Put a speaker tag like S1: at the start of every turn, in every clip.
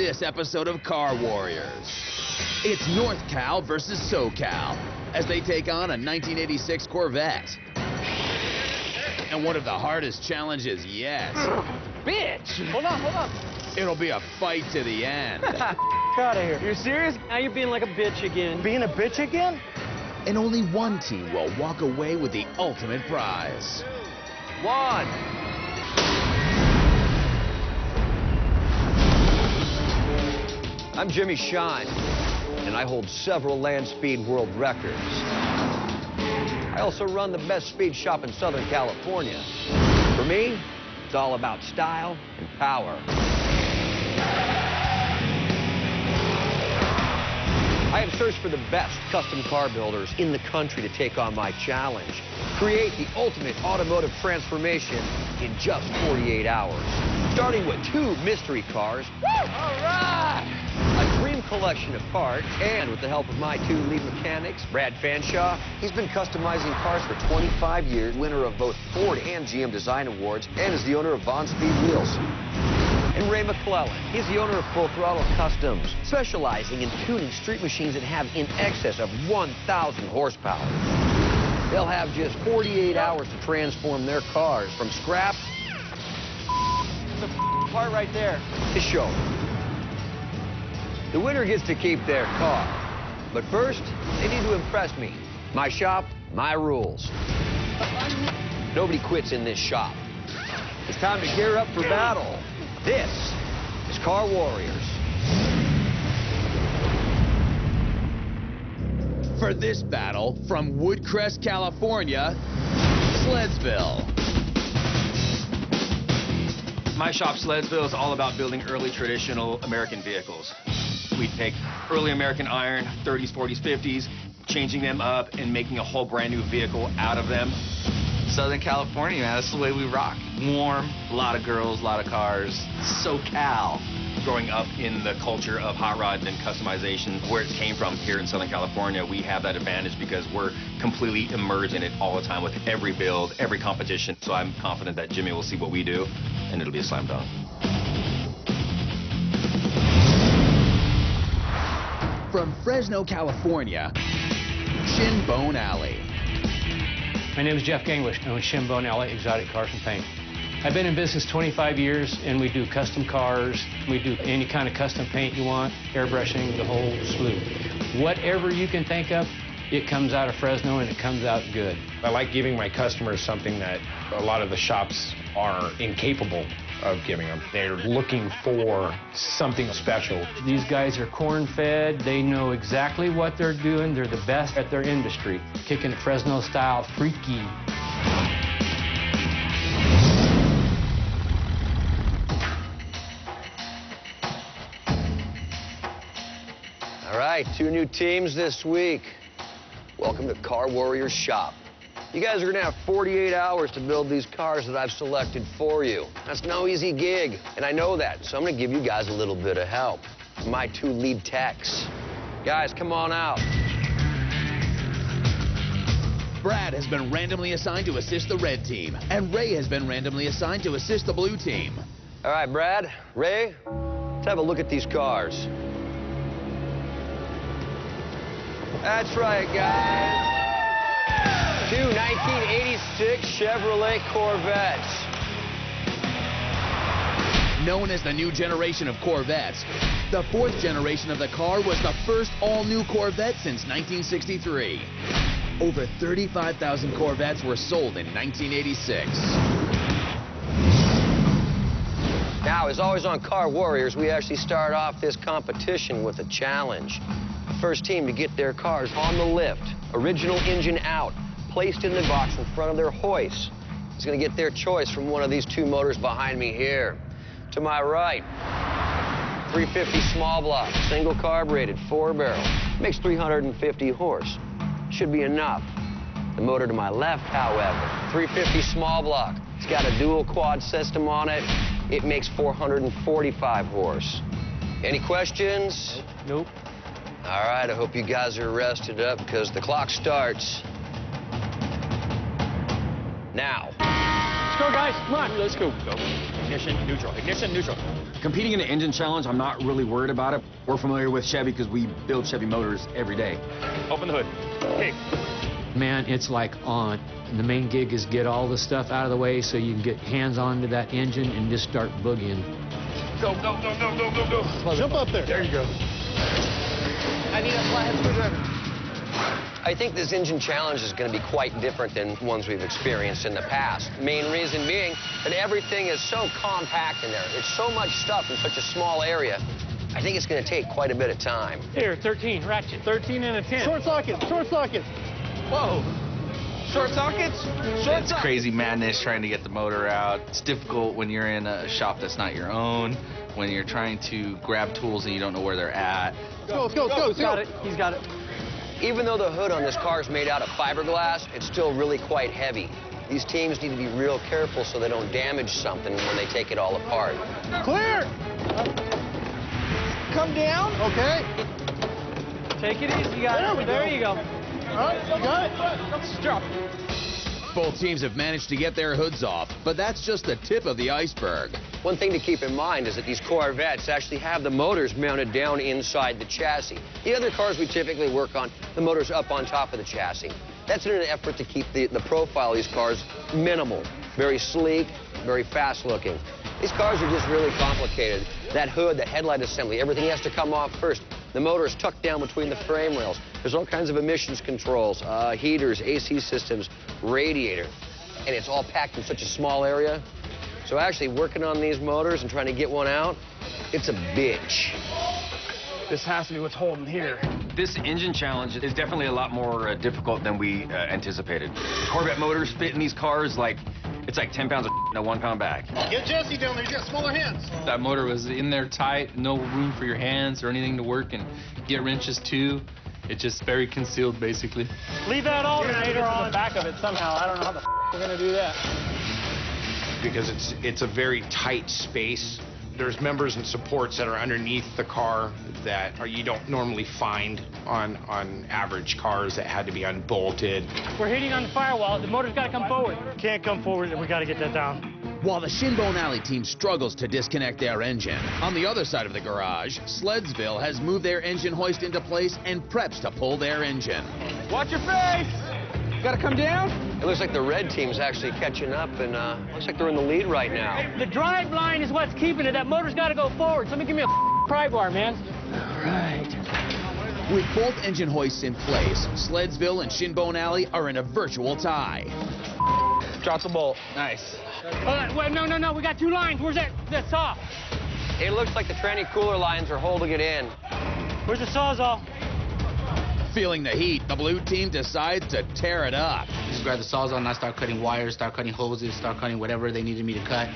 S1: this episode of Car Warriors. It's North Cal versus SoCal as they take on a 1986 Corvette. And one of the hardest challenges yet.
S2: Bitch! Hold on.
S1: It'll be a fight to the end.
S2: Get out of here. You're serious? Now you're being like a bitch again. Being a bitch again?
S1: And only one team will walk away with the ultimate prize.
S2: 1.
S3: I'm Jimmy Shine, and I hold several land speed world records. I also run the best speed shop in Southern California. For me, it's all about style and power. I have searched for the best custom car builders in the country to take on my challenge. Create the ultimate automotive transformation in just 48 hours. Starting with 2 mystery cars. Woo! All right! A dream collection of parts, and with the help of my 2 lead mechanics, Brad Fanshaw, he's been customizing cars for 25 years, winner of both Ford and GM Design Awards, and is the owner of Von Speed Wheels. And Ray McClellan, he's the owner of Full Throttle Customs, specializing in tuning street machines that have in excess of 1,000 horsepower. They'll have just 48 hours to transform their cars from scrap
S2: The part right there.
S3: to show. The winner gets to keep their car. But first, they need to impress me. My shop, my rules. Nobody quits in this shop. It's time to gear up for battle. This is Car Warriors.
S1: For this battle, from Woodcrest, California, Sleddsville.
S4: My shop, Sleddsville, is all about building early traditional American vehicles. We take early American iron, 30s, 40s, 50s, changing them up and making a whole brand new vehicle out of them.
S5: Southern California, man, that's the way we rock. Warm,
S4: A lot of girls, a lot of cars. SoCal. Growing up in the culture of hot rods and customization, where it came from here in Southern California, we have that advantage because we're completely immersed in it all the time with every build, every competition. So I'm confident that Jimmy will see what we do, and it'll be a slam dunk.
S1: From Fresno, California, Shinbone Alley.
S6: My name is Jeff Gangwish. I'm with Shinbone Alley Exotic Cars and Paint. I've been in business 25 years, and we do custom cars. We do any kind of custom paint you want, airbrushing, the whole slew. Whatever you can think of, it comes out of Fresno, and it comes out good.
S7: I like giving my customers something that a lot of the shops are incapable of giving them. They're looking for something special.
S6: These guys are corn-fed. They know exactly what they're doing. They're the best at their industry. Kicking it Fresno style, freaky.
S3: All right, 2 new teams this week. Welcome to Car Warriors Shop. You guys are gonna have 48 hours to build these cars that I've selected for you. That's no easy gig, and I know that, so I'm gonna give you guys a little bit of help. My 2 lead techs. Guys, come on out.
S1: Brad has been randomly assigned to assist the red team, and Ray has been randomly assigned to assist the blue team.
S3: All right, Brad, Ray, let's have a look at these cars. That's right, guys. 2 1986 Chevrolet Corvettes.
S1: Known as the new generation of Corvettes, the 4th generation of the car was the first all-new Corvette since 1963. Over 35,000 Corvettes were sold in 1986.
S3: Now, as always on Car Warriors, we actually start off this competition with a challenge. The first team to get their cars on the lift, original engine out, placed in the box in front of their hoist, is going to get their choice from one of these 2 motors behind me here. To my right, 350 small block, single carbureted, 4-barrel, makes 350 horse. Should be enough. The motor to my left, however, 350 small block. It's got a dual quad system on it. It makes 445 horse. Any questions?
S6: Nope.
S3: All right, I hope you guys are rested up because the clock starts now.
S2: Let's go, guys. Come on.
S4: Let's go. Ignition, neutral. Ignition, neutral. Competing in an engine challenge, I'm not really worried about it. We're familiar with Chevy because we build Chevy motors every day. Open the hood. Hey.
S6: Man, it's like on. And the main gig is get all the stuff out of the way so you can get hands onto that engine and just start boogieing.
S4: Go, go, go, go, go, go, go.
S2: Jump up there.
S4: There you go.
S2: I need a flathead screwdriver.
S3: I think this engine challenge is going to be quite different than ones we've experienced in the past. Main reason being that everything is so compact in there. It's so much stuff in such a small area. I think it's going to take quite a bit of time.
S2: Here, 13, ratchet. 13 and a 10. Short socket, short socket.
S3: Whoa. Short sockets? Short
S5: It's crazy madness trying to get the motor out. It's difficult when you're in a shop that's not your own, when you're trying to grab tools and you don't know where they're at.
S2: Let's go. Got it. He's got it.
S3: Even though the hood on this car is made out of fiberglass, it's still really quite heavy. These teams need to be real careful so they don't damage something when they take it all apart.
S2: Clear. Come down. Okay. Take it easy, guys. There you go. All right, you got it. Stop.
S1: Both teams have managed to get their hoods off, but that's just the tip of the iceberg.
S3: One thing to keep in mind is that these Corvettes actually have the motors mounted down inside the chassis. The other cars we typically work on, the motor's up on top of the chassis. That's in an effort to keep the profile of these cars minimal, very sleek, very fast looking. These cars are just really complicated. That hood, the headlight assembly, everything has to come off first. The motor is tucked down between the frame rails. There's all kinds of emissions controls, heaters, AC systems, radiator, and it's all packed in such a small area. So actually working on these motors and trying to get one out, it's a bitch.
S2: This has to be what's holding here.
S4: This engine challenge is definitely a lot more difficult than we anticipated. Corvette motors fit in these cars like, it's like 10 pounds of in a 1 pound bag.
S2: Get Jesse down there, he's got smaller hands.
S8: That motor was in there tight, no room for your hands or anything to work, and get wrenches too. It's just very concealed, basically.
S2: Leave that alternator on the back of it somehow. I don't know how the we're gonna do that.
S7: Because it's a very tight space. There's members and supports that are underneath the car that you don't normally find on average cars that had to be unbolted.
S2: We're hitting on the firewall. The motor's got to come forward. Can't come forward. We got to get that down.
S1: While the Shinbone Alley team struggles to disconnect their engine, on the other side of the garage, Sledsville has moved their engine hoist into place and preps to pull their engine.
S2: Watch your face! Got to come down?
S3: It looks like the red team's actually catching up, and looks like they're in the lead right now.
S2: The drive line is what's keeping it. That motor's got to go forward. Somebody give me a pry bar, man. All right.
S1: With both engine hoists in place, Sledsville and Shinbone Alley are in a virtual tie.
S2: Drop the bolt.
S8: Nice.
S2: Wait, no. We got 2 lines. Where's that saw?
S3: It looks like the tranny cooler lines are holding it in.
S2: Where's the sawzall?
S1: Feeling the heat, the blue team decides to tear it up.
S5: Just grab the sawzall and I start cutting wires, start cutting hoses, start cutting whatever they needed me to cut.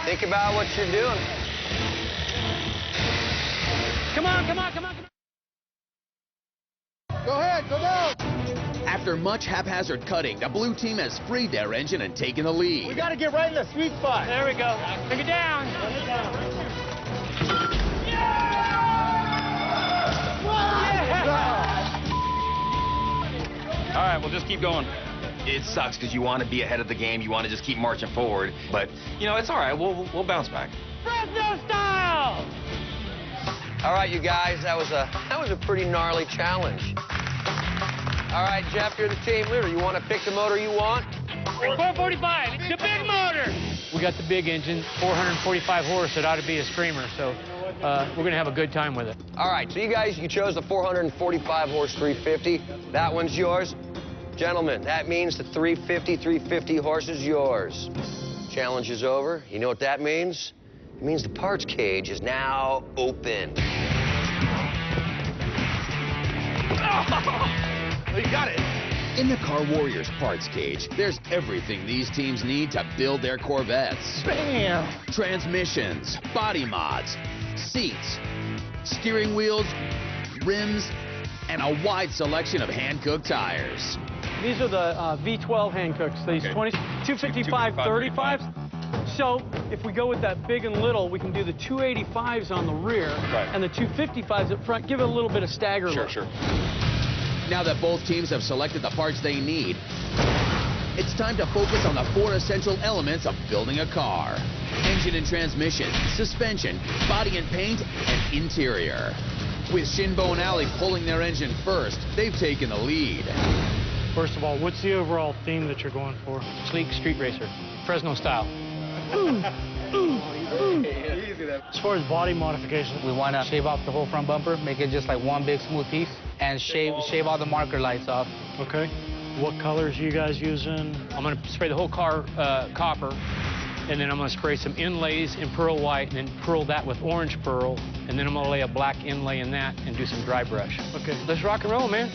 S3: Think about what you're doing.
S2: Come on. Go ahead, go down.
S1: After much haphazard cutting, the blue team has freed their engine and taken the lead.
S2: We got to get right in the sweet spot. There we go. Bring it down.
S4: All right, we'll just keep going. It sucks because you want to be ahead of the game. You want to just keep marching forward. But, you know, it's all right. We'll bounce back.
S2: Fresno style!
S3: All right, you guys, that was a pretty gnarly challenge. All right, Jeff, you're the team leader. You want to pick the motor you want?
S2: 445, the big motor!
S6: We got the big engine, 445 horse. It ought to be a screamer, so we're going to have a good time with it.
S3: All right, so you chose the 445 horse 350. That one's yours. Gentlemen, that means the 350 horse is yours. Challenge is over. You know what that means? It means the parts cage is now open.
S4: Oh, you got it.
S1: In the Car Warriors parts cage, there's everything these teams need to build their Corvettes.
S2: Bam!
S1: Transmissions, body mods, seats, steering wheels, rims, and a wide selection of hand-cooked tires.
S2: These are the V12 hand cooks. These 255 35s. So if we go with that big and little, we can do the 285s on the rear and the 255s up front. Give it a little bit of stagger look.
S4: Sure.
S1: Now that both teams have selected the parts they need, it's time to focus on the 4 essential elements of building a car: engine and transmission, suspension, body and paint, and interior. With Shinbone Alley pulling their engine first, they've taken the lead.
S2: First of all, what's the overall theme that you're going for?
S6: Sleek street racer, Fresno style.
S2: As far as body modifications,
S9: We want to shave off the whole front bumper, make it just like one big smooth piece, and shave all the marker lights off.
S2: okay. What colors are you guys using?
S6: I'm going to spray the whole car copper, and then I'm going to spray some inlays in pearl white, and then pearl that with orange pearl, and then I'm going to lay a black inlay in that and do some dry brush.
S2: Okay.
S6: Let's rock and roll, man.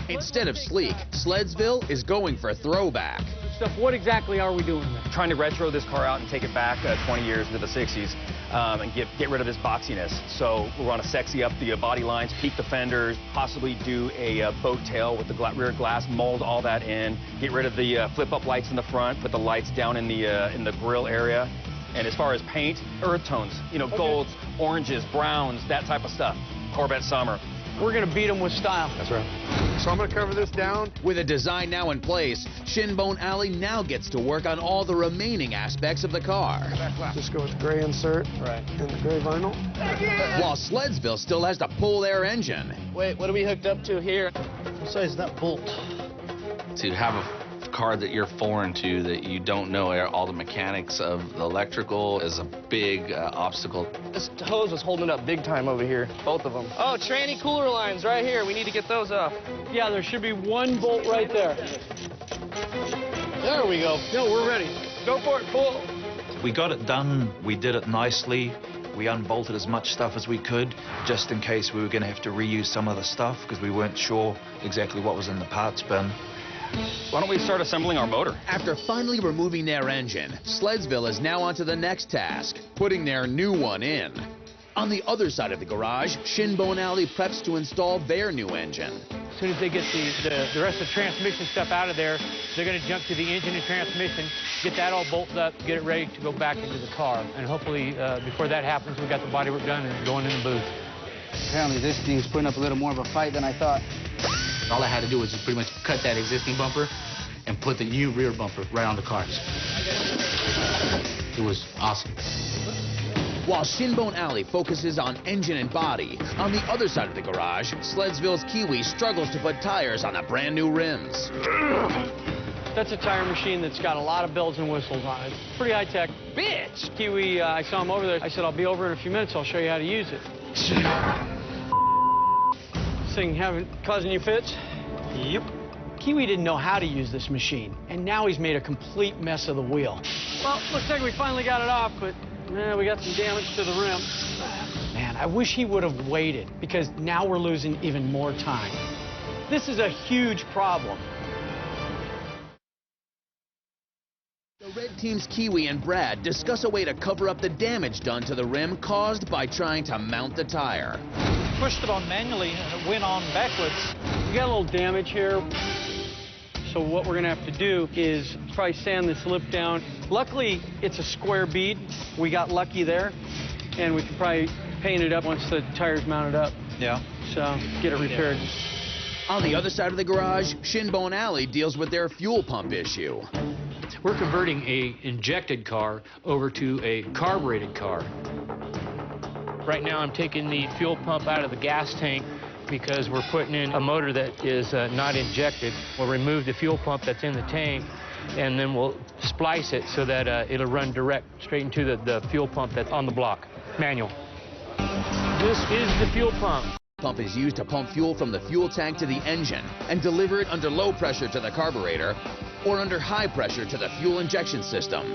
S1: Instead of sleek, Sleddsville is going for throwback.
S2: Stuff, what exactly are we doing there?
S4: Trying to retro this car out and take it back 20 years into the 60s and get rid of this boxiness. So we want to sexy up the body lines, peak the fenders, possibly do a boat tail with the rear glass, mold all that in, get rid of the flip-up lights in the front, put the lights down in the grill area. And as far as paint, earth tones, you know, golds, oranges, browns, that type of stuff. Corvette summer.
S2: We're going to beat them with style.
S4: That's right.
S7: So I'm going to cover this down.
S1: With a design now in place, Shinbone Alley now gets to work on all the remaining aspects of the car.
S10: Just go with gray insert and the gray vinyl.
S1: While Sleddsville still has to pull their engine.
S9: Wait, what are we hooked up to here?
S2: What size is that bolt?
S5: To have a car that you're foreign to, that you don't know all the mechanics of the electrical, is a big obstacle.
S9: This hose was holding up big time over here, both of them. Oh, tranny cooler lines right here. We need to get those off.
S2: Yeah, there should be one bolt right there.
S9: There we go.
S2: No, we're ready.
S9: Go for it, pull.
S11: We got it done. We did it nicely. We unbolted as much stuff as we could, just in case we were going to have to reuse some of the stuff, because we weren't sure exactly what was in the parts bin.
S4: Why don't we start assembling our motor?
S1: After finally removing their engine, Sleddsville is now on to the next task, putting their new one in. On the other side of the garage, Shinbone Alley preps to install their new engine.
S6: As soon as they get the rest of the transmission stuff out of there, they're going to jump to the engine and transmission, get that all bolted up, get it ready to go back into the car. And hopefully, before that happens, we got the bodywork done and going in the booth.
S9: Apparently this thing's putting up a little more of a fight than I thought.
S6: All I had to do was just pretty much cut that existing bumper and put the new rear bumper right on the cars. It was awesome.
S1: While Shinbone Alley focuses on engine and body, on the other side of the garage, Sleddsville's Kiwi struggles to put tires on the brand new rims.
S2: That's a tire machine that's got a lot of bells and whistles on it. Pretty high tech. Bitch! Kiwi, I saw him over there. I said, I'll be over in a few minutes. I'll show you how to use it. This thing causing you fits? Yep. Kiwi didn't know how to use this machine, and now he's made a complete mess of the wheel. Well, looks like we finally got it off, but we got some damage to the rim. Man, I wish he would have waited, because now we're losing even more time. This is a huge problem.
S1: The red team's Kiwi and Brad discuss a way to cover up the damage done to the rim caused by trying to mount the tire.
S2: Pushed it on manually and it went on backwards. We got a little damage here. So what we're gonna have to do is probably sand this lip down. Luckily, it's a square bead. We got lucky there. And we can probably paint it up once the tire's mounted up.
S11: Yeah.
S2: So get it repaired.
S1: On the other side of the garage, Shinbone Alley deals with their fuel pump issue.
S6: We're converting a injected car over to a carbureted car. Right now I'm taking the fuel pump out of the gas tank because we're putting in a motor that is not injected. We'll remove the fuel pump that's in the tank, and then we'll splice it so that it'll run direct straight into the fuel pump that's on the block, manual. This is the fuel pump.
S1: The pump is used to pump fuel from the fuel tank to the engine and deliver it under low pressure to the carburetor or under high pressure to the fuel injection system.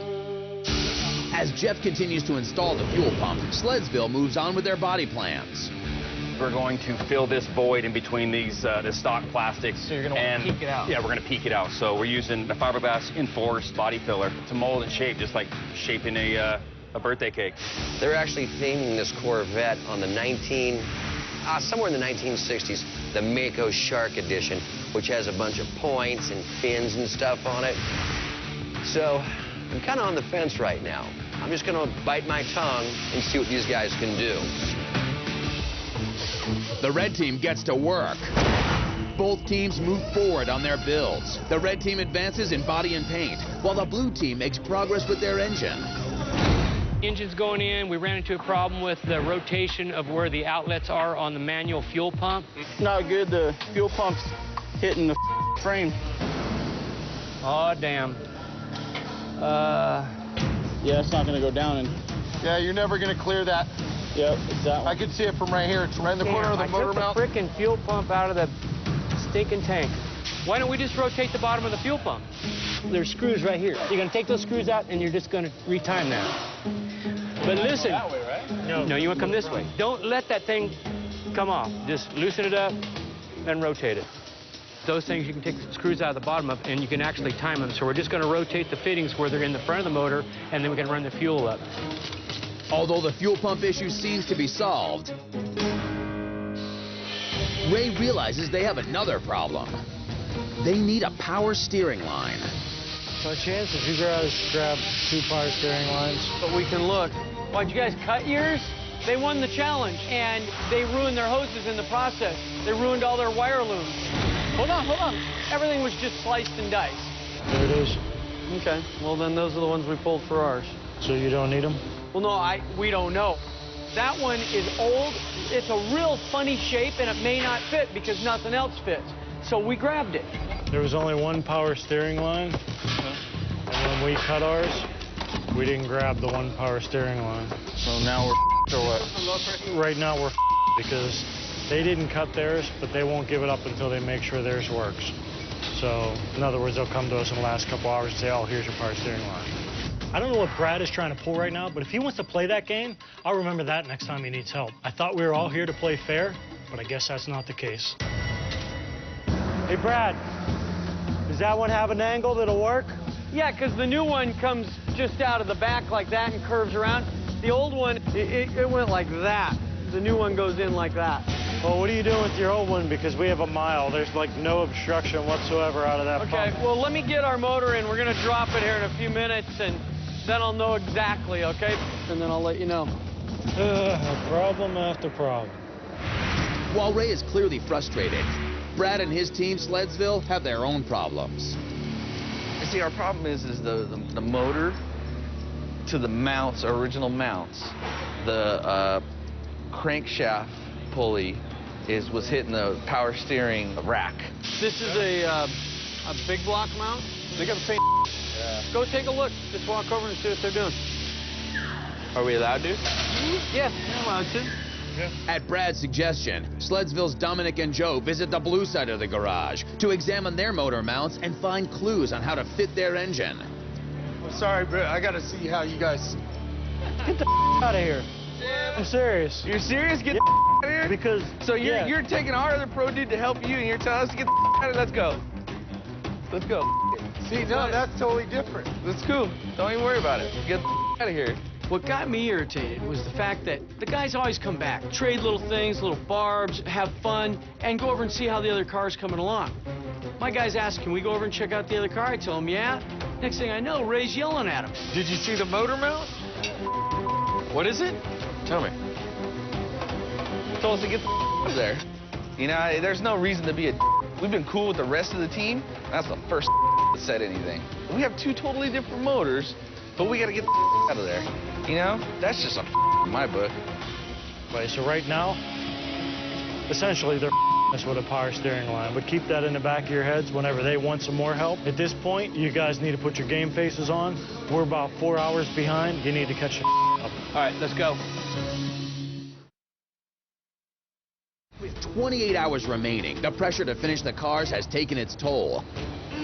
S1: As Jeff continues to install the fuel pump, Sleddsville moves on with their body plans.
S4: We're going to fill this void in between these the stock plastics.
S9: So you're going to want to peek it out.
S4: Yeah, we're going to peek it out. So we're using the fiberglass enforced body filler to mold and shape, just like shaping a birthday cake.
S3: They're actually theming this Corvette on the somewhere in the 1960s, the Mako Shark Edition, which has a bunch of points and fins and stuff on it. So I'm kind of on the fence right now. I'm just going to bite my tongue and see what these guys can do.
S1: The red team gets to work. Both teams move forward on their builds. The red team advances in body and paint, while the blue team makes progress with their engine.
S6: Engine's going in. We ran into a problem with the rotation of where the outlets are on the manual fuel pump.
S9: Not good. The fuel pump's hitting the frame.
S6: Oh, damn.
S9: Yeah, it's not going to go down. And
S10: Yeah, you're never going to clear that.
S9: yep, it's that
S10: I
S9: one.
S10: can see it from right here. It's right in the corner of the motor mount.
S6: I took the frickin' fuel pump out of the stinking tank. Why don't we just rotate the bottom of the fuel pump? There's screws right here. You're going to take those screws out, and you're just going to retime that. But listen. That way, right? No, you want to come this way. Don't let that thing come off. Just loosen it up and rotate it. Those things, you can take the screws out of the bottom of, and you can actually time them. So we're just going to rotate the fittings where they're in the front of the motor, and then we can run the fuel up.
S1: Although the fuel pump issue seems to be solved, Ray realizes they have another problem. They need a power steering line.
S2: By chance, if you guys grab 2 power steering lines, but we can look. Why'd you guys cut yours? They won the challenge, and they ruined their hoses in the process. They ruined all their wire looms. Hold on. Everything was just sliced and diced. There it is. Okay, well then those are the ones we pulled for ours. So you don't need them? Well, no, we don't know. That one is old. It's a real funny shape, and it may not fit because nothing else fits. So we grabbed it.
S12: There was only one power steering line, and when we cut ours, we didn't grab the one power steering line.
S9: So now we're or what?
S12: Right now we're because they didn't cut theirs, but they won't give it up until they make sure theirs works. So, in other words, they'll come to us in the last couple hours and say, oh, here's your power steering line. I don't know what Brad is trying to pull right now, but if he wants to play that game, I'll remember that next time he needs help. I thought we were all here to play fair, but I guess that's not the case. Hey, Brad, does that one have an angle that'll work?
S2: Yeah, because the new one comes just out of the back like that and curves around. The old one, it went like that. The new one goes in like that.
S12: Well, what are you doing with your old one? Because we have a mile. There's like no obstruction whatsoever out of that pump.
S2: Okay, well, let me get our motor in. We're going to drop it here in a few minutes, and then I'll know exactly, okay? And then I'll let you know.
S12: Problem after problem.
S1: While Ray is clearly frustrated, Brad and his team, Sledsville, have their own problems.
S3: You see, our problem is the motor to the mounts, original mounts. The crankshaft pulley was hitting the power steering rack.
S2: This is a big block mount. They got the same. Yeah. Go take a look. Just walk over and see what they're doing.
S3: Are we allowed to?
S2: Yes, you're allowed to.
S12: Yeah.
S1: At Brad's suggestion, Sledsville's Dominic and Joe visit the blue side of the garage to examine their motor mounts and find clues on how to fit their engine.
S10: I'm sorry, but I got to see how you guys...
S12: Get the out of here. I'm serious.
S3: You're serious? Get the out of here?
S12: Because
S3: so you're taking our other pro dude to help you, and you're telling us to get the out of here. Let's go. Let's go.
S10: See, no, that's totally different.
S3: That's cool. Don't even worry about it. Get the out of here.
S2: What got me irritated was the fact that the guys always come back, trade little things, little barbs, have fun, and go over and see how the other car's coming along. My guys ask, can we go over and check out the other car? I tell them, yeah. Next thing I know, Ray's yelling at him.
S3: Did you see the motor mount? What is it? Tell me. Told us to get the out of there. You know, there's no reason to be a We've been cool with the rest of the team. That's the first that said anything. We have 2 totally different motors, but we got to get the out of there. You know? That's just a in my book.
S12: Right, so right now, essentially they're us with a power steering line, but keep that in the back of your heads whenever they want some more help. At this point, you guys need to put your game faces on. We're about 4 hours behind. You need to catch your up.
S2: All right, let's go.
S1: With 28 hours remaining, the pressure to finish the cars has taken its toll.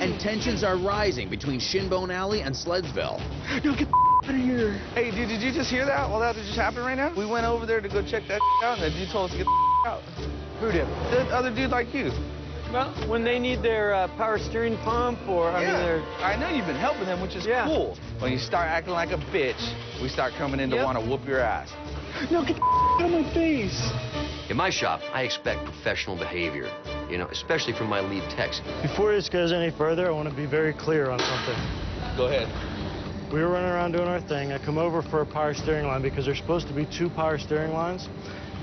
S1: And tensions are rising between Shinbone Alley and Sledsville.
S3: No, get out of here. Hey, dude, did you just hear that? Well, that just happened right now? We went over there to go check that out, and the dude told us to get the out.
S2: Who did?
S3: The other dude like you.
S2: Well, when they need their power steering pump or,
S3: I know you've been helping them, which is cool. When you start acting like a bitch, we start coming in to want to whoop your ass.
S2: No, get the out of my face.
S13: In my shop, I expect professional behavior, you know, especially from my lead techs.
S12: Before this goes any further, I want to be very clear on something.
S3: Go ahead.
S12: We were running around doing our thing. I come over for a power steering line because there's supposed to be 2 power steering lines.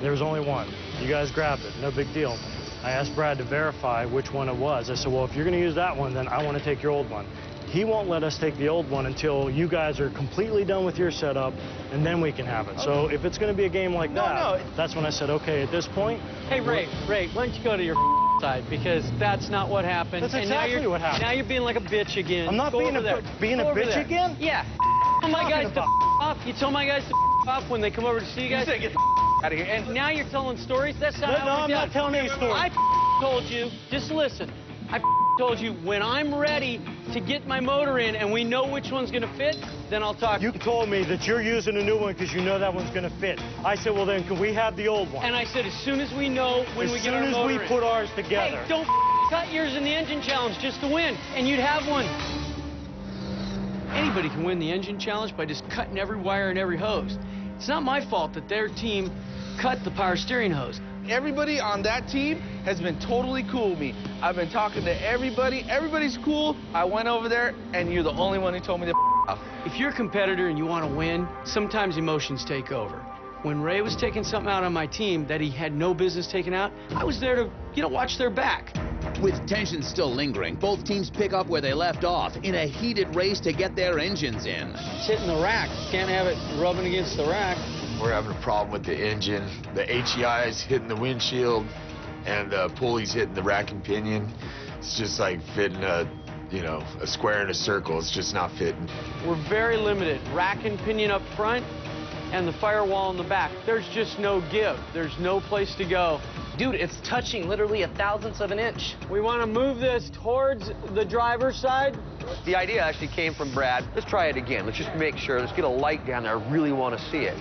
S12: There was only one. You guys grabbed it. No big deal. I asked Brad to verify which one it was. I said, well, if you're going to use that one, then I want to take your old one. He won't let us take the old one until you guys are completely done with your setup, and then we can have it. Okay. So if it's going to be a game like that's when I said, okay, at this point...
S2: Hey, Ray, why don't you go to your side, because that's not what happened.
S12: That's exactly what happened.
S2: Now you're being like a bitch again.
S12: I'm not being a bitch again?
S2: Yeah. Tell my guys to off. You tell my guys to off when they come over to see you guys.
S9: You said get out of here.
S2: And now you're telling stories? That's not how
S12: I'm not telling any stories.
S2: I told you, just listen. I told you when I'm ready to get my motor in and we know which one's going to fit, then I'll talk.
S12: You told me that you're using a new one because you know that one's going to fit. I said, well, then can we have the old one?
S2: And I said, as soon as we know when we get our motor in.
S12: As soon as we put ours together.
S2: Hey, don't cut yours in the engine challenge just to win, and you'd have one. Anybody can win the engine challenge by just cutting every wire and every hose. It's not my fault that their team cut the power steering hose.
S14: Everybody on that team has been totally cool with me. I've been talking to everybody. Everybody's cool. I went over there, and you're the only one who told me to off.
S2: If you're a competitor and you want to win, sometimes emotions take over. When Ray was taking something out on my team that he had no business taking out, I was there to, watch their back.
S1: With tension still lingering, both teams pick up where they left off in a heated race to get their engines in.
S2: It's hitting the rack. Can't have it rubbing against the rack.
S15: We're having a problem with the engine. The HEI is hitting the windshield, and the pulley's hitting the rack and pinion. It's just like fitting a square in a circle. It's just not fitting.
S2: We're very limited. Rack and pinion up front, and the firewall in the back. There's just no give. There's no place to go.
S9: Dude, it's touching literally 1/1000th of an inch.
S2: We want to move this towards the driver's side.
S3: The idea actually came from Brad. Let's try it again. Let's just make sure. Let's get a light down there. I really want to see it.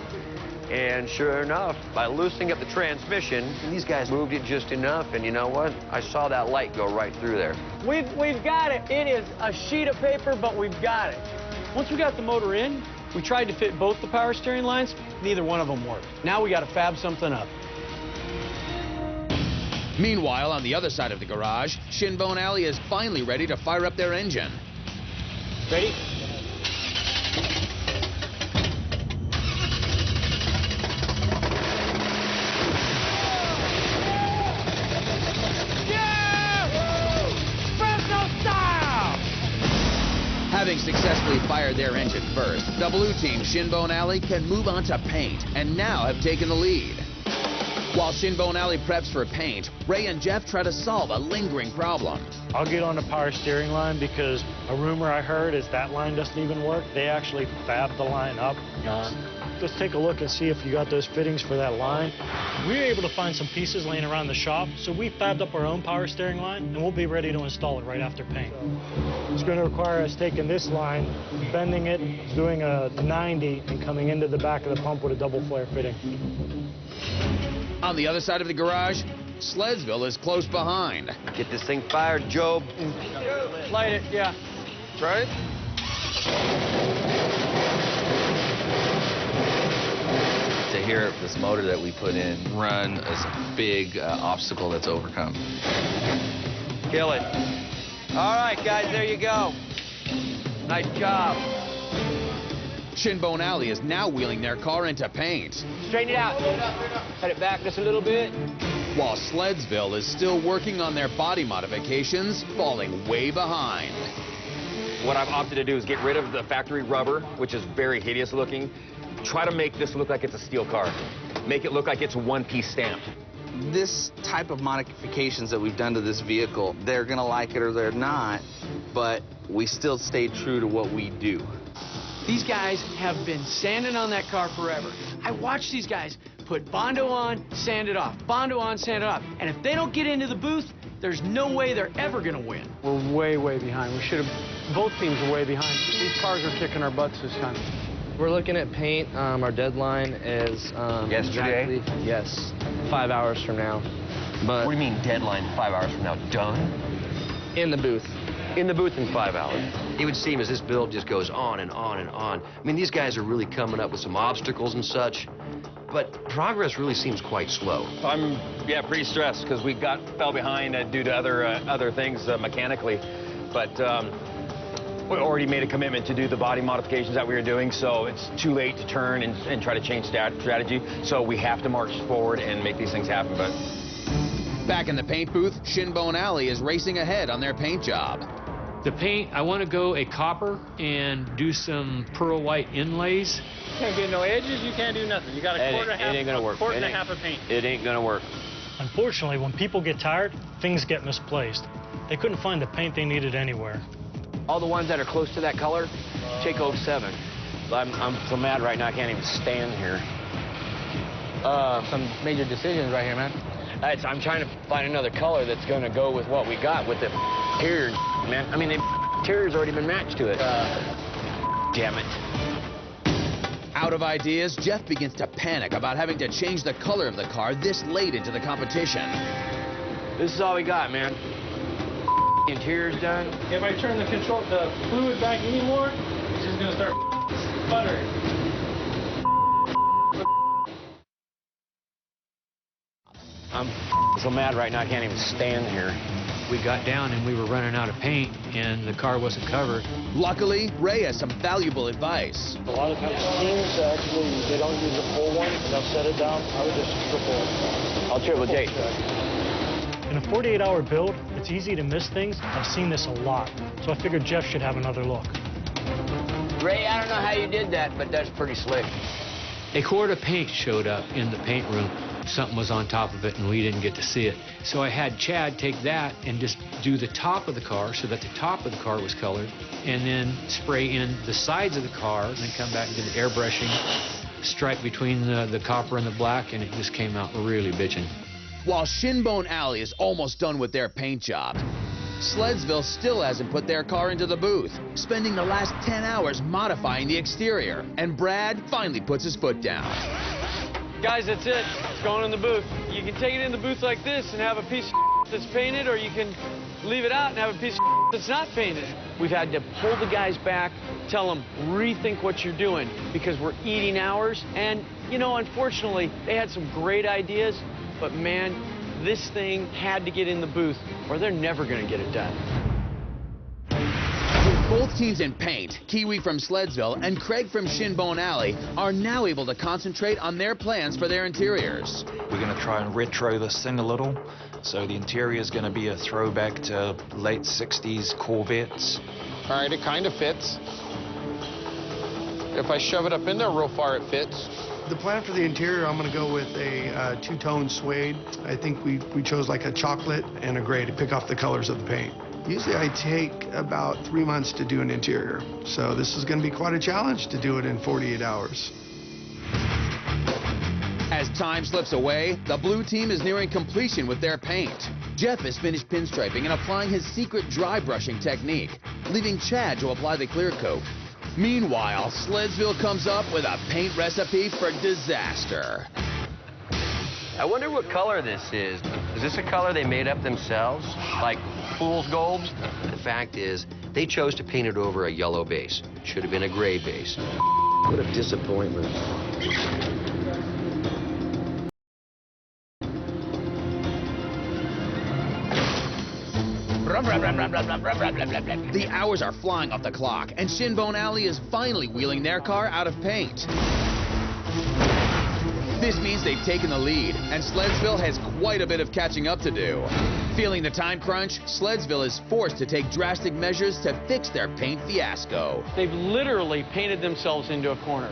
S3: And sure enough, by loosening up the transmission, these guys moved it just enough, and you know what? I saw that light go right through there.
S2: We've got it. It is a sheet of paper, but we've got it. Once we got the motor in, we tried to fit both the power steering lines. Neither one of them worked. Now we got to fab something up.
S1: Meanwhile, on the other side of the garage, Shinbone Alley is finally ready to fire up their engine.
S2: Ready?
S1: Having successfully fired their engine first, the blue team Shinbone Alley can move on to paint and now have taken the lead. While Shinbone Alley preps for paint, Ray and Jeff try to solve a lingering problem.
S12: I'll get on the power steering line because a rumor I heard is that line doesn't even work. They actually fab the line up. Let's take a look and see if you got those fittings for that line. We were able to find some pieces laying around the shop, so we fabbed up our own power steering line, and we'll be ready to install it right after paint. It's going to require us taking this line, bending it, doing a 90, and coming into the back of the pump with a double flare fitting.
S1: On the other side of the garage, Sledsville is close behind.
S3: Get this thing fired, Job.
S2: Light it, yeah.
S14: Right?
S5: To hear this motor that we put in run is a big obstacle that's overcome.
S3: Kill it. All right, guys, there you go. Nice job.
S1: Shinbone Alley is now wheeling their car into paint.
S9: Straighten it out. Cut it back just a little bit.
S1: While Sledsville is still working on their body modifications, falling way behind.
S16: What I've opted to do is get rid of the factory rubber, which is very hideous looking. Try to make this look like it's a steel car. Make it look like it's one-piece stamped.
S5: This type of modifications that we've done to this vehicle, they're gonna like it or they're not, but we still stay true to what we do.
S2: These guys have been sanding on that car forever. I watch these guys put Bondo on, sand it off, Bondo on, sand it off. And if they don't get into the booth, there's no way they're ever gonna win. We're way, way behind. We should have, both teams are way behind. These cars are kicking our butts this time.
S9: We're looking at paint. Our deadline is
S16: yesterday?
S9: Exactly, yes, 5 hours from now. But
S16: what do you mean deadline 5 hours from now? Done?
S9: In the booth.
S3: In the booth in 5 hours. It would seem as this build just goes on and on and on. I mean, these guys are really coming up with some obstacles and such, but progress really seems quite slow.
S16: I'm, pretty stressed because we fell behind due to other things mechanically. But we already made a commitment to do the body modifications that we were doing, so it's too late to turn and try to change strategy. So we have to march forward and make these things happen. But
S1: Back in the paint booth, Shinbone Alley is racing ahead on their paint job.
S6: The paint, I want to go a copper and do some pearl white inlays.
S2: Can't get no edges, you can't do nothing. You got a quart and a half of paint.
S16: It ain't gonna work.
S12: Unfortunately, when people get tired, things get misplaced. They couldn't find the paint they needed anywhere.
S16: All the ones that are close to that color, take 07. I'm so mad right now, I can't even stand here.
S9: Some major decisions right here, man.
S16: I'm trying to find another color that's going to go with what we got with the interior, man. I mean, the interior's already been matched to it. Damn it.
S1: Out of ideas, Jeff begins to panic about having to change the color of the car this late into the competition.
S16: This is all we got, man. The interior's done.
S2: If I turn the fluid back anymore, it's just going to start sputtering.
S16: I'm so mad right now, I can't even stand here.
S6: We got down and we were running out of paint and the car wasn't covered.
S1: Luckily, Ray has some valuable advice.
S12: A lot of times teams actually, they don't use a full one, and they'll set it down. I would just triple.
S16: I'll triple J.
S12: In a 48-hour build, it's easy to miss things. I've seen this a lot, so I figured Jeff should have another look.
S16: Ray, I don't know how you did that, but that's pretty slick.
S6: A quart of paint showed up in the paint room. Something was on top of it and we didn't get to see it. So I had Chad take that and just do the top of the car so that the top of the car was colored, and then spray in the sides of the car, and then come back and do the airbrushing, stripe between the copper and the black, and it just came out really bitchin'.
S1: While Shinbone Alley is almost done with their paint job, Sleddsville still hasn't put their car into the booth, spending the last 10 hours modifying the exterior, and Brad finally puts his foot down.
S2: Guys, that's it. It's going in the booth. You can take it in the booth like this and have a piece of that's painted, or you can leave it out and have a piece of that's not painted.
S3: We've had to pull the guys back, tell them, rethink what you're doing, because we're eating hours. And, you know, unfortunately, they had some great ideas, but man, this thing had to get in the booth, or they're never going to get it done.
S1: Both teams in paint, Kiwi from Sleddsville and Craig from Shinbone Alley, are now able to concentrate on their plans for their interiors.
S11: We're going to try and retro this thing a little. So the interior is going to be a throwback to late 60s Corvettes.
S7: All right, it kind of fits. If I shove it up in there real far, it fits.
S10: The plan for the interior, I'm going to go with a two-tone suede. I think we chose like a chocolate and a gray to pick off the colors of the paint. Usually I take about 3 months to do an interior, so this is going to be quite a challenge to do it in 48 hours.
S1: As time slips away, the blue team is nearing completion with their paint. Jeff has finished pinstriping and applying his secret dry brushing technique, leaving Chad to apply the clear coat. Meanwhile, Sleddsville comes up with a paint recipe for disaster.
S16: I wonder what color this is. Is this a color they made up themselves? Like fool's gold?
S13: The fact is, they chose to paint it over a yellow base. Should have been a gray base. What a disappointment.
S1: The hours are flying off the clock, and Shinbone Alley is finally wheeling their car out of paint. This means they've taken the lead, and Sleddsville has quite a bit of catching up to do. Feeling the time crunch, Sleddsville is forced to take drastic measures to fix their paint fiasco.
S2: They've literally painted themselves into a corner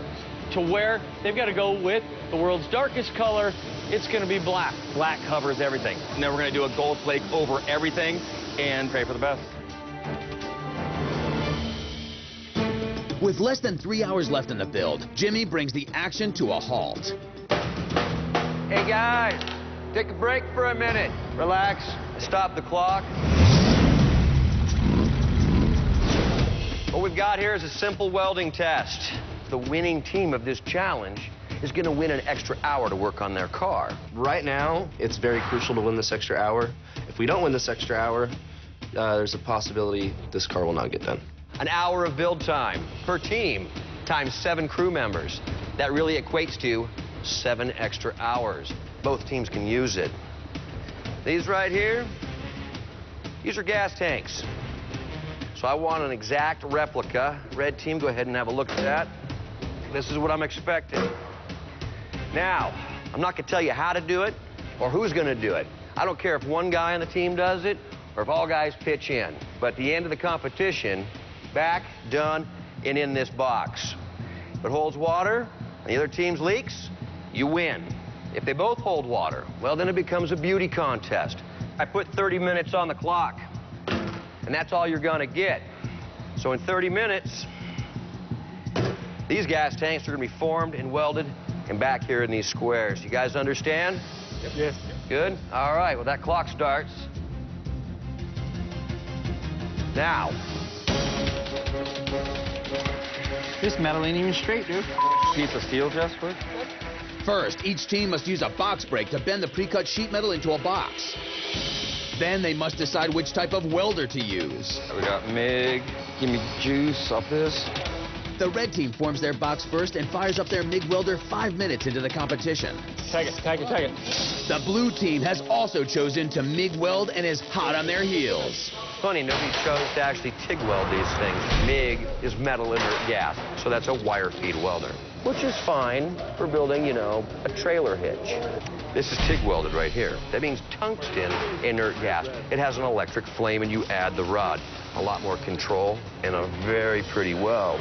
S2: to where they've got to go with the world's darkest color. It's going to be black.
S16: Black covers everything. And then we're going to do a gold flake over everything and pray for the best.
S1: With less than 3 hours left in the build, Jimmy brings the action to a halt.
S3: Hey guys, take a break for a minute. Relax, stop the clock.
S16: What we've got here is a simple welding test. The winning team of this challenge is going to win an extra hour to work on their car.
S9: Right now, it's very crucial to win this extra hour. If we don't win this extra hour, there's a possibility this car will not get done.
S16: An hour of build time per team times 7 crew members. That really equates to 7 extra hours. Both teams can use it. These right here, these are gas tanks. So I want an exact replica. Red team, go ahead and have a look at that. This is what I'm expecting. Now, I'm not going to tell you how to do it or who's going to do it.
S3: I don't care if one guy on the team does it or if all guys pitch in. But at the end of the competition, back, done, and in this box. If it holds water and the other team's leaks, you win. If they both hold water, well, then it becomes a beauty contest. I put 30 minutes on the clock, and that's all you're gonna get. So in 30 minutes, these gas tanks are gonna be formed and welded and back here in these squares. You guys understand?
S14: Yep. Yes.
S3: Good? All right, well, that clock starts now.
S14: This metal ain't even straight, dude.
S16: Piece of steel, Jasper?
S1: First, each team must use a box break to bend the pre-cut sheet metal into a box. Then they must decide which type of welder to use.
S16: We got MIG. Give me juice off this.
S1: The red team forms their box first and fires up their MIG welder 5 minutes into the competition.
S14: Tag it, tag it, tag it.
S1: The blue team has also chosen to MIG weld and is hot on their heels.
S3: Funny, nobody chose to actually TIG weld these things. MIG is metal inert gas, so that's a wire feed welder, which is fine for building, you know, a trailer hitch. This is TIG welded right here. That means tungsten inert gas. It has an electric flame and you add the rod. A lot more control and a very pretty weld.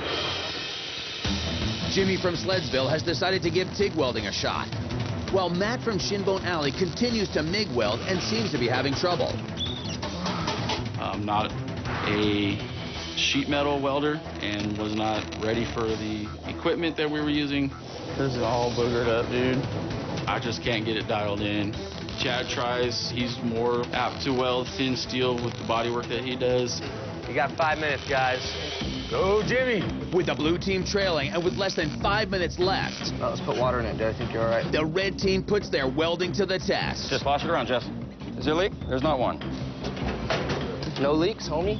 S1: Jimmy from Sleddsville has decided to give TIG welding a shot, while Matt from Shinbone Alley continues to MIG weld and seems to be having trouble.
S17: I'm not a sheet metal welder and was not ready for the equipment that we were using.
S14: This is all boogered up, dude.
S17: I just can't get it dialed in. Chad tries. He's more apt to weld thin steel with the body work that he does.
S3: You got 5 minutes, guys. Go, Jimmy!
S1: With the blue team trailing and with less than 5 minutes left.
S16: Oh, let's put water in it, dude. I think you're all right.
S1: The red team puts their welding to the test.
S16: Just wash it around, Jess. Is there a leak? There's not one.
S3: No leaks, homie?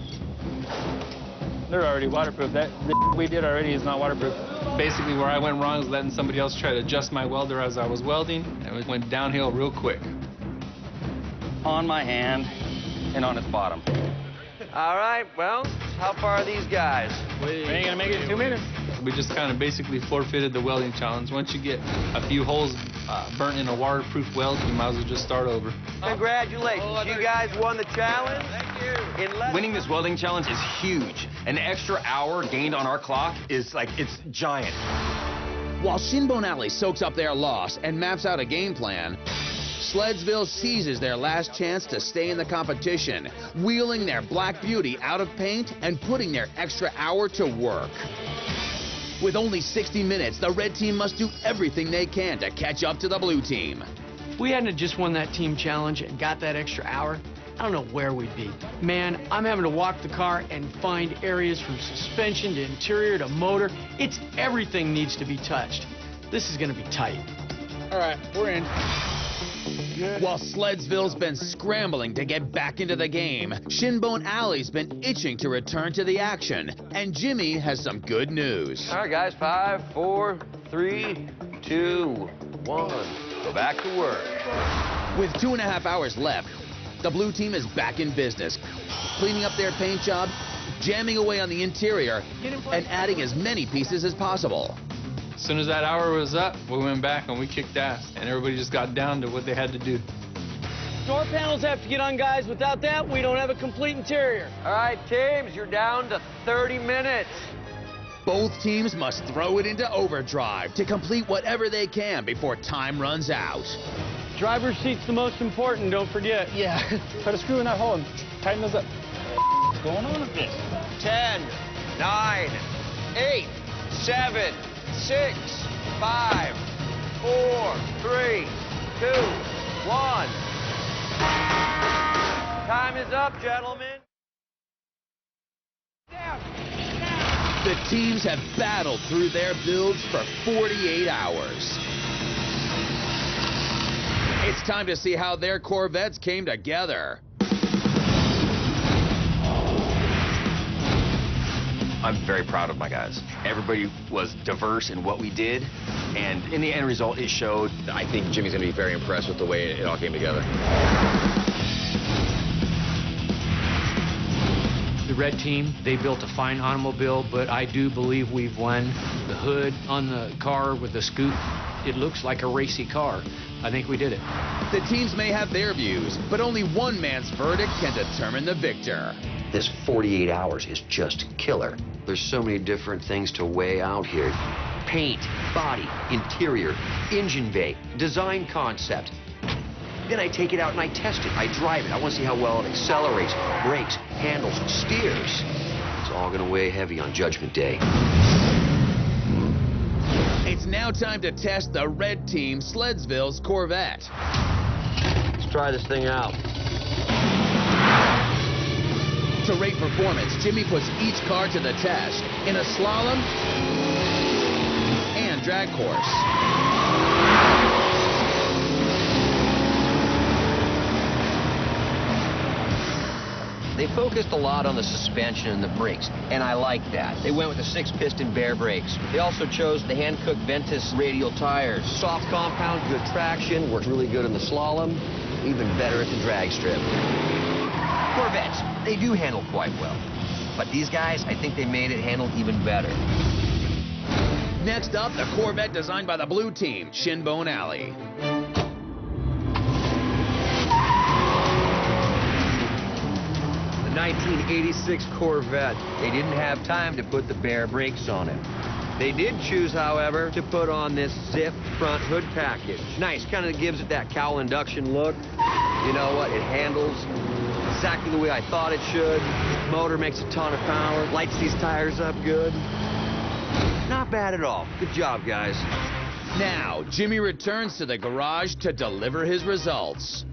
S14: They're already waterproof. That we did already is not waterproof.
S8: Basically, where I went wrong is letting somebody else try to adjust my welder as I was welding, and it went downhill real quick.
S16: On my hand and on its bottom.
S3: All right, well, how far are these guys?
S14: We ain't gonna make it in 2 minutes.
S8: We just kind of basically forfeited the welding challenge. Once you get a few holes burnt in a waterproof weld, you might as well just start over.
S3: Congratulations, you guys won the challenge. Thank you.
S16: Winning this welding challenge is huge. An extra hour gained on our clock is like, it's giant.
S1: While Shinbone Alley soaks up their loss and maps out a game plan, Sleddsville seizes their last chance to stay in the competition, wheeling their Black Beauty out of paint and putting their extra hour to work. With only 60 minutes, the red team must do everything they can to catch up to the blue team.
S2: If we hadn't just won that team challenge and got that extra hour, I don't know where we'd be. Man, I'm having to walk the car and find areas from suspension to interior to motor. It's everything needs to be touched. This is gonna be tight.
S14: All right, we're in.
S1: While Sleddsville's been scrambling to get back into the game, Shinbone Alley's been itching to return to the action, and Jimmy has some good news.
S3: All right, guys, 5, 4, 3, 2, 1. Go back to work.
S1: With 2.5 hours left, the blue team is back in business, cleaning up their paint job, jamming away on the interior, and adding as many pieces as possible.
S8: As soon as that hour was up, we went back and we kicked ass, and everybody just got down to what they had to do.
S2: Door panels have to get on, guys. Without that, we don't have a complete interior.
S3: All right, teams, you're down to 30 minutes.
S1: Both teams must throw it into overdrive to complete whatever they can before time runs out.
S2: Driver's seat's the most important, don't forget.
S14: Yeah. Put a screw in that hole and tighten those up. What's going on with this?
S3: 10, 9, 8, 7, 6, 5, 4, 3, 2, 1. Time is up, gentlemen.
S1: The teams have battled through their builds for 48 hours. It's time to see how their Corvettes came together.
S16: I'm very proud of my guys. Everybody was diverse in what we did, and in the end result, it showed. I think Jimmy's gonna be very impressed with the way it all came together.
S6: The red team, they built a fine automobile, but I do believe we've won. The hood on the car with the scoop, it looks like a racy car. I think we did it.
S1: The teams may have their views, but only one man's verdict can determine the victor.
S13: This 48 hours is just killer. There's so many different things to weigh out here. Paint, body, interior, engine bay, design concept. Then I take it out and I test it. I drive it. I want to see how well it accelerates, brakes, handles, steers. It's all going to weigh heavy on Judgment Day.
S1: It's now time to test the red team Sleddsville's Corvette.
S13: Let's try this thing out.
S1: To rate performance, Jimmy puts each car to the test in a slalom and drag course.
S3: They focused a lot on the suspension and the brakes, and I like that. They went with the 6-piston Bear brakes. They also chose the hand-cooked Ventus radial tires. Soft compound, good traction, works really good in the slalom, even better at the drag strip. Corvettes, they do handle quite well. But these guys, I think they made it handle even better.
S1: Next up, the Corvette designed by the blue team, Shinbone Alley.
S3: The 1986 Corvette, they didn't have time to put the Bear brakes on it. They did choose, however, to put on this zip front hood package. Nice, kind of gives it that cowl induction look. You know what, it handles exactly the way I thought it should. Motor makes a ton of power, lights these tires up good. Not bad at all. Good job, guys.
S1: Now, Jimmy returns to the garage to deliver his results.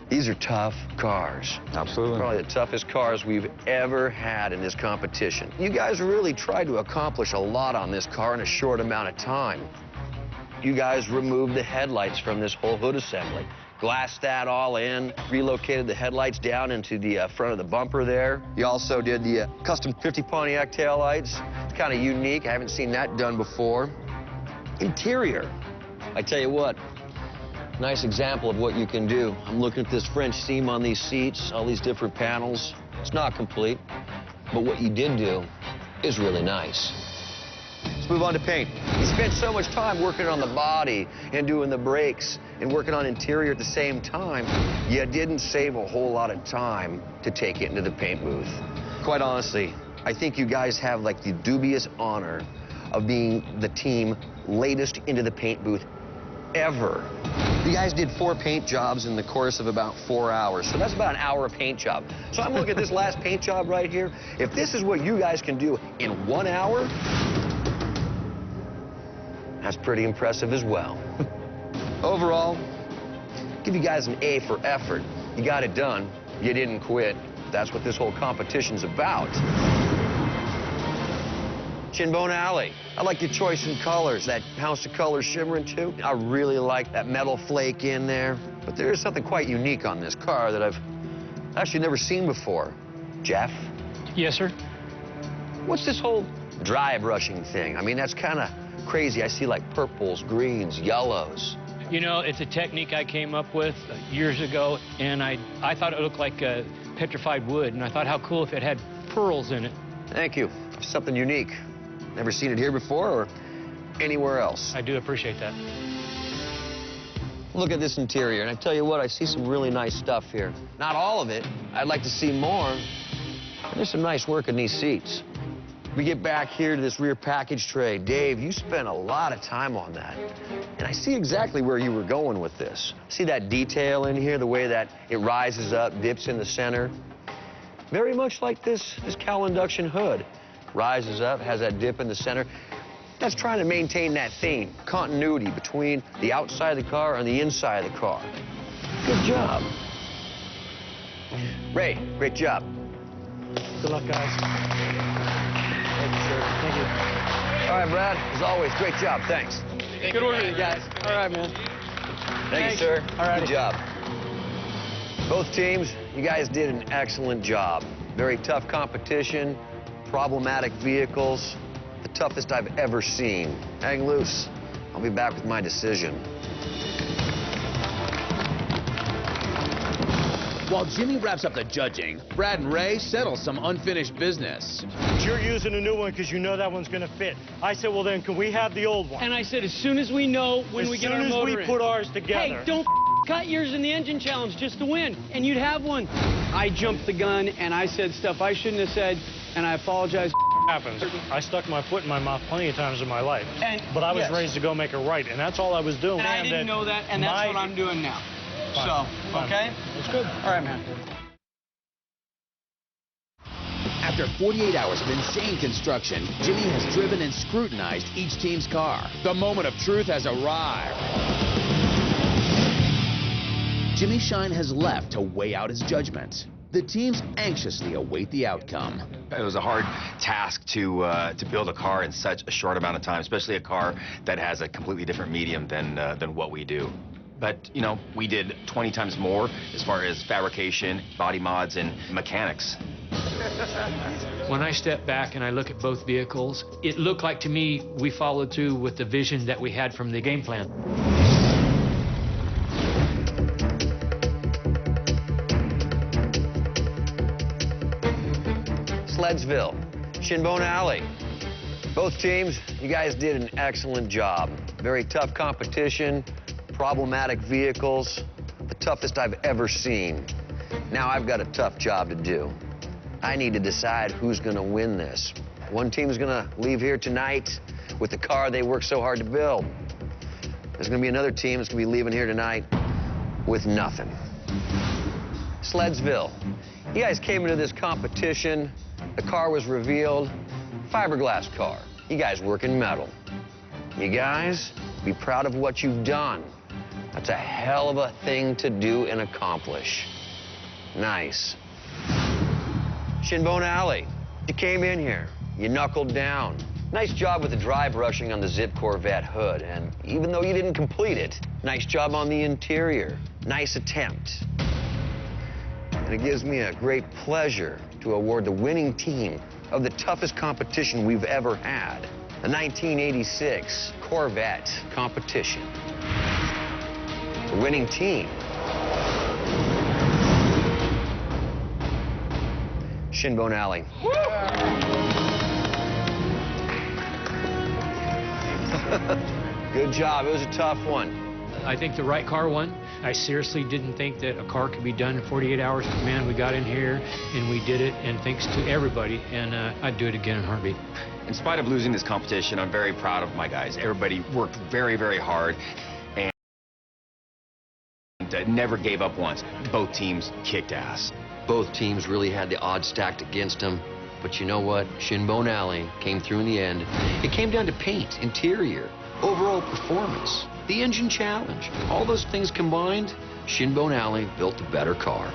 S3: These are tough cars. Absolutely. Probably the toughest cars we've ever had in this competition. You guys really tried to accomplish a lot on this car in a short amount of time. You guys removed the headlights from this whole hood assembly. Glassed that all in, relocated the headlights down into the front of the bumper there. You also did the custom 50 Pontiac taillights. It's kind of unique. I haven't seen that done before. Interior. I tell you what, nice example of what you can do. I'm looking at this French seam on these seats, all these different panels. It's not complete, but what you did do is really nice. Let's move on to paint. You spent so much time working on the body and doing the brakes and working on interior at the same time, you didn't save a whole lot of time to take it into the paint booth. Quite honestly, I think you guys have like the dubious honor of being the team latest into the paint booth ever. You guys did 4 paint jobs in the course of about 4 hours, so that's about an hour a paint job. So I'm looking at this last paint job right here. If this is what you guys can do in 1 hour, that's pretty impressive as well. Overall, give you guys an A for effort. You got it done. You didn't quit. That's what this whole competition's about. Shinbone Alley. I like your choice in colors. That house of colors shimmering too. I really like that metal flake in there. But there is something quite unique on this car that I've actually never seen before. Jeff?
S6: Yes, sir?
S3: What's this whole dry brushing thing? I mean, that's kind of crazy. I see like purples, greens, yellows.
S6: You know, it's a technique I came up with years ago, and I thought it looked like petrified wood, and I thought how cool if it had pearls in it.
S3: Thank you. Something unique. Never seen it here before or anywhere else.
S6: I do appreciate that.
S3: Look at this interior, and I tell you what, I see some really nice stuff here. Not all of it. I'd like to see more. There's some nice work in these seats. We get back here to this rear package tray. Dave, you spent a lot of time on that. And I see exactly where you were going with this. See that detail in here, the way that it rises up, dips in the center? Very much like this cowl induction hood. Rises up, has that dip in the center. That's trying to maintain that theme, continuity between the outside of the car and the inside of the car. Good job. Ray, great job.
S12: Good luck, guys. Thank you, sir. Thank you.
S3: All right, Brad, as always, great job. Thanks.
S2: Good work, you guys. All right, man.
S3: Thank you, sir.
S2: All right.
S3: Good job. Both teams, you guys did an excellent job. Very tough competition, problematic vehicles, the toughest I've ever seen. Hang loose. I'll be back with my decision.
S1: While Jimmy wraps up the judging, Brad and Ray settle some unfinished business.
S12: You're using a new one because you know that one's going to fit. I said, well, then, can we have the old one?
S2: And I said, as soon as we know when we get our motor in.
S12: As soon as we put ours together.
S2: Hey, don't cut yours in the engine challenge just to win, and you'd have one. I jumped the gun, and I said stuff I shouldn't have said, and I apologize.
S12: Happens. I stuck my foot in my mouth plenty of times in my life. But I was raised to go make it right, and that's all I was doing.
S2: And I didn't know that, and that's what I'm doing now.
S12: Fine.
S2: So, okay?
S12: It's good.
S2: All right, man.
S1: After 48 hours of insane construction, Jimmy has driven and scrutinized each team's car. The moment of truth has arrived. Jimmy Shine has left to weigh out his judgment. The teams anxiously await the outcome.
S4: It was a hard task to build a car in such a short amount of time, especially a car that has a completely different medium than what we do. But, you know, we did 20 times more as far as fabrication, body mods, and mechanics.
S6: When I step back and I look at both vehicles, it looked like to me we followed through with the vision that we had from the game plan.
S3: Sledgeville, Shinbone Alley. Both teams, you guys did an excellent job. Very tough competition, problematic vehicles, the toughest I've ever seen. Now I've got a tough job to do. I need to decide who's gonna win this. One team's gonna leave here tonight with the car they worked so hard to build. There's gonna be another team that's gonna be leaving here tonight with nothing. Sledgeville, you guys came into this competition, the car was revealed, fiberglass car. You guys work in metal. You guys, be proud of what you've done. That's a hell of a thing to do and accomplish. Nice. Shinbone Alley, you came in here, you knuckled down. Nice job with the dry brushing on the Zip Corvette hood, and even though you didn't complete it, nice job on the interior. Nice attempt. And it gives me a great pleasure to award the winning team of the toughest competition we've ever had, the 1986 Corvette competition. The winning team, Shinbone Alley. Good job, it was a tough one.
S6: I think the right car won. I seriously didn't think that a car could be done in 48 hours. Man, we got in here and we did it, and thanks to everybody, and I'd do it again in a heartbeat.
S4: In spite of losing this competition, I'm very proud of my guys. Everybody worked very, very hard and never gave up once. Both teams kicked ass.
S13: Both teams really had the odds stacked against them. But you know what? Shinbone Alley came through in the end. It came down to paint, interior, overall performance, the engine challenge. All those things combined, Shinbone Alley built a better car.